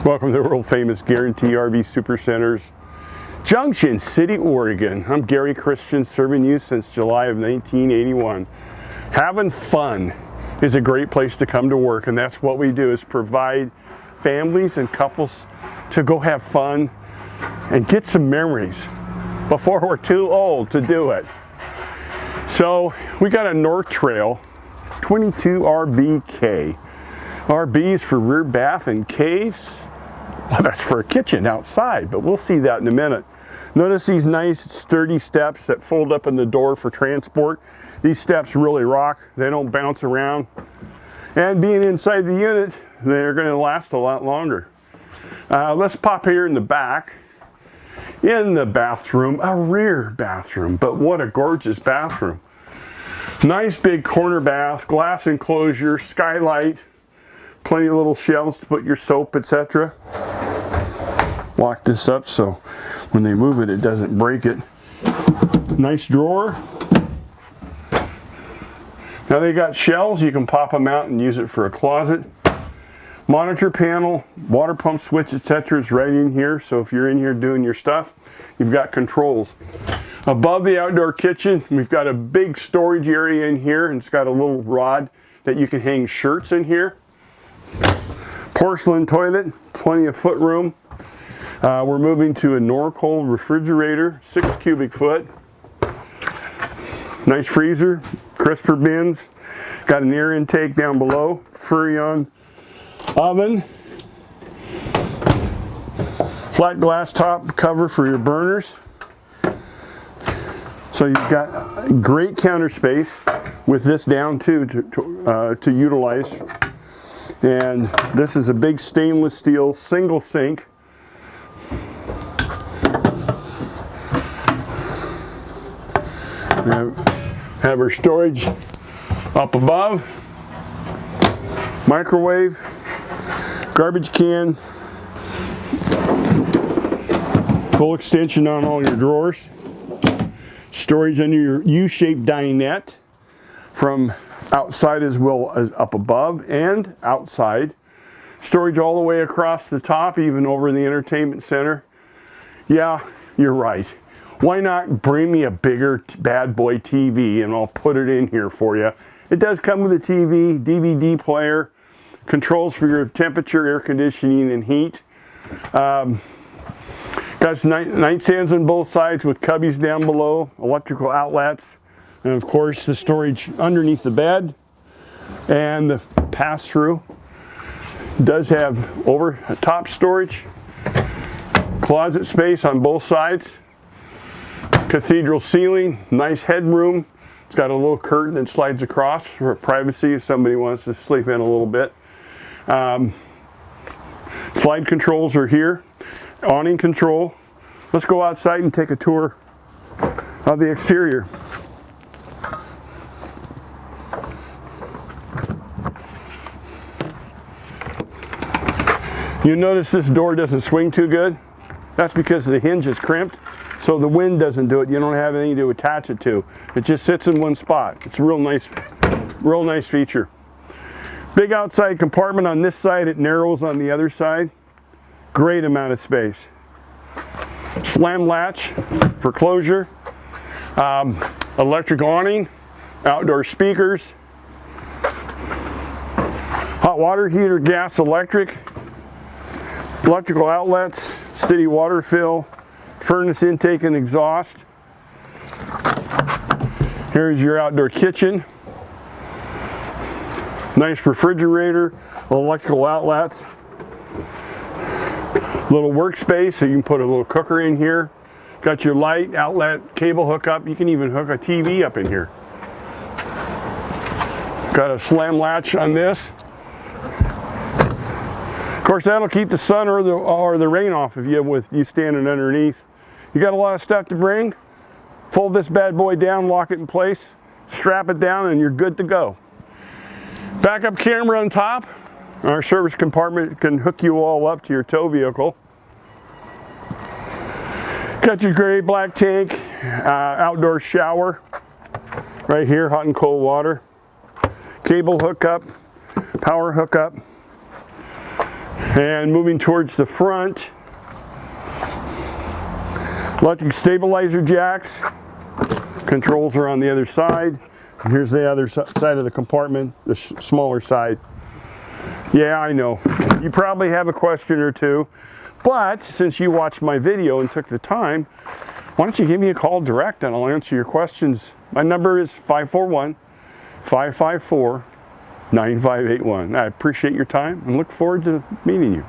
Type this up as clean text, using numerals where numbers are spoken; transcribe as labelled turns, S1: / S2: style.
S1: Welcome to the world famous Guarantee RV Supercenters, Junction City, Oregon. I'm Gary Christian, serving you since July of 1981. Having fun is a great place to come to work, and that's what we do, is provide families and couples to go have fun and get some memories before we're too old to do it. So we got a North Trail 22 RBK. RB's for rear bath and K's. Well, that's for a kitchen outside, but we'll see that in a minute. Notice these nice sturdy steps that fold up in the door for transport. These steps really rock. They don't bounce around. And being inside the unit, they're going to last a lot longer. Let's pop here in the back. In the bathroom, a rear bathroom, but what a gorgeous bathroom. Nice big corner bath, glass enclosure, skylight, plenty of little shelves to put your soap, etc. Lock this up so when they move it, it doesn't break it. Nice drawer. Now they got shelves, you can pop them out and use it for a closet. Monitor panel, water pump switch, etc. is right in here, so if you're in here doing your stuff, you've got controls. Above the outdoor kitchen, we've got a big storage area in here, and it's got a little rod that you can hang shirts in here. Porcelain toilet, plenty of foot room. We're moving to a Norcold refrigerator, 6 cubic foot. Nice freezer, crisper bins. Got an air intake down below. Furrion oven. Flat glass top cover for your burners. So you've got great counter space with this down too to utilize. And this is a big stainless steel single sink. We have our storage up above, microwave, garbage can, full extension on all your drawers, storage under your U-shaped dinette from outside as well as up above and outside, storage all the way across the top, even over the entertainment center. Yeah, you're right. Why not bring me a bigger bad boy TV and I'll put it in here for you. It does come with a TV, DVD player, controls for your temperature, air conditioning, and heat. Got nightstands on both sides with cubbies down below, electrical outlets, and of course the storage underneath the bed. And the pass-through does have over top storage, closet space on both sides. Cathedral ceiling, nice headroom. It's got a little curtain that slides across for privacy if somebody wants to sleep in a little bit. Slide controls are here. Awning control. Let's go outside and take a tour of the exterior. You notice this door doesn't swing too good. That's because the hinge is crimped. So the wind doesn't do it. You don't have anything to attach it to. It just sits in one spot. It's a real nice feature. Big outside compartment on this side. It narrows on the other side. Great amount of space. Slam latch for closure. Electric awning. Outdoor speakers. Hot water heater, gas, electric. Electrical outlets. City water fill. Furnace intake and exhaust. Here's your outdoor kitchen. Nice refrigerator, electrical outlets. Little workspace, so you can put a little cooker in here. Got your light, outlet, cable hookup. You can even hook a TV up in here. Got a slam latch on this. Of course, that'll keep the sun or the rain off of you with you standing underneath. You got a lot of stuff to bring. Fold this bad boy down, lock it in place, strap it down, and you're good to go. Backup camera on top. Our service compartment can hook you all up to your tow vehicle. Got your gray black tank, outdoor shower right here, hot and cold water. Cable hookup, power hookup. And moving towards the front, electric stabilizer jacks. Controls are on the other side. And here's the other side of the compartment, the smaller side. Yeah, I know. You probably have a question or two, but since you watched my video and took the time, why don't you give me a call direct and I'll answer your questions. My number is 541-554-9581. I appreciate your time and look forward to meeting you.